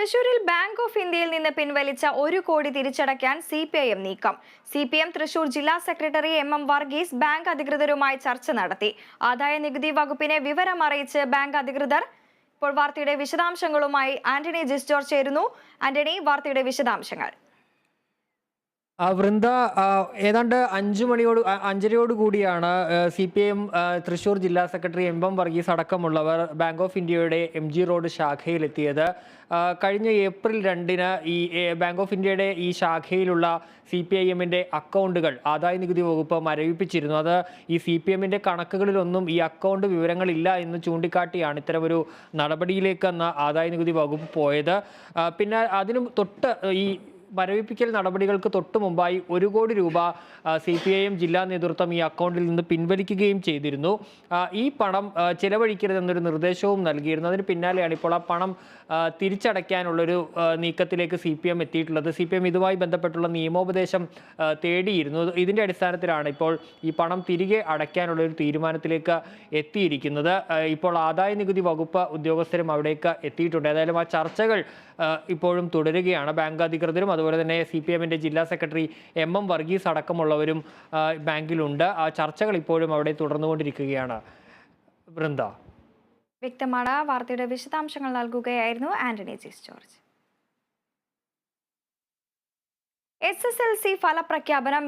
തൃശൂരിൽ bank of ഇന്ത്യയിൽ നിന്ന് പിൻവലിച്ച 1 കോടി തിരിച്ചടയ്ക്കാൻ CPIM നീക്കം. CPM തൃശൂർ ജില്ലാ സെക്രട്ടറി MM വർഗീസ് ബാങ്ക് അധികൃതരുമായി ചർച്ച നടത്തി. ആദായ നികുതി വകുപ്പിനെ വിവരം അറിയിച്ച് ബാങ്ക് അധികൃതർ. ഇപ്പോൾ വാർത്തയുടെ വിശദാംശങ്ങളുമായി ആന്റണി ജിസ്റ്റോർ ചേരുന്നു. ആന്റണി, വാർത്തയുടെ വിശദാംശങ്ങൾ. വൃന്ദ, ഏതാണ്ട് 5:30 കൂടിയാണ് CPIM തൃശൂർ ജില്ലാ സെക്രട്ടറി MM വർഗീസ് അടക്കമുള്ളവർ ബാങ്ക് ഓഫ് ഇന്ത്യയുടെ MG റോഡ് ശാഖയിലെത്തിയത്. കഴിഞ്ഞ ഏപ്രിൽ 2-ന് ഈ ബാങ്ക് ഓഫ് ഇന്ത്യയുടെ ഈ ശാഖയിലുള്ള CPIMന്റെ അക്കൗണ്ടുകൾ ആദായ നികുതി വകുപ്പ് മരവിപ്പിച്ചിരുന്നു. അത് ഈ CPIMന്റെ കണക്കുകളിലൊന്നും ഈ അക്കൗണ്ട് വിവരങ്ങളില്ല എന്ന് ചൂണ്ടിക്കാട്ടിയാണ് ഇത്തരമൊരു നടപടിയിലേക്ക് ആദായ നികുതി വകുപ്പ് പോയത്. പിന്നെ അതിനും തൊട്ട് ഈ മരവിപ്പിക്കൽ നടപടികൾക്ക് തൊട്ടു മുമ്പായി 1 കോടി രൂപ CPIM ജില്ലാ നേതൃത്വം ഈ അക്കൗണ്ടിൽ നിന്ന് പിൻവലിക്കുകയും ചെയ്തിരുന്നു. ഈ പണം ചെലവഴിക്കരുതെന്നൊരു നിർദ്ദേശവും നൽകിയിരുന്നു. അതിന് പിന്നാലെയാണ് ഇപ്പോൾ ആ പണം തിരിച്ചടയ്ക്കാനുള്ളൊരു നീക്കത്തിലേക്ക് CPM എത്തിയിട്ടുള്ളത്. CPM ഇതുമായി ബന്ധപ്പെട്ടുള്ള നിയമോപദേശം തേടിയിരുന്നു. ഇതിൻ്റെ അടിസ്ഥാനത്തിലാണ് ഇപ്പോൾ ഈ പണം തിരികെ അടയ്ക്കാനുള്ളൊരു തീരുമാനത്തിലേക്ക് എത്തിയിരിക്കുന്നത്. ഇപ്പോൾ ആദായ നികുതി വകുപ്പ് ഉദ്യോഗസ്ഥരും അവിടേക്ക് എത്തിയിട്ടുണ്ട്. ഏതായാലും ആ ചർച്ചകൾ ഇപ്പോഴും തുടരുകയാണ്. ബാങ്ക് അധികൃതരും അതുപോലെ തന്നെ CPMന്റെ ജില്ലാ സെക്രട്ടറി MM വർഗീസ് അടക്കമുള്ളവരും ബാങ്കിലുണ്ട്. ആ ചർച്ചകൾ ഇപ്പോഴും അവിടെ തുടർന്നുകൊണ്ടിരിക്കുകയാണ്. വൃന്ദ, വ്യക്തമാണ്. വാർത്തയുടെ വിശദാംശങ്ങൾ നൽകുകയായിരുന്നു ആന്റണി ജി ജോർജ്. SSLC ഫലപ്രഖ്യാപനം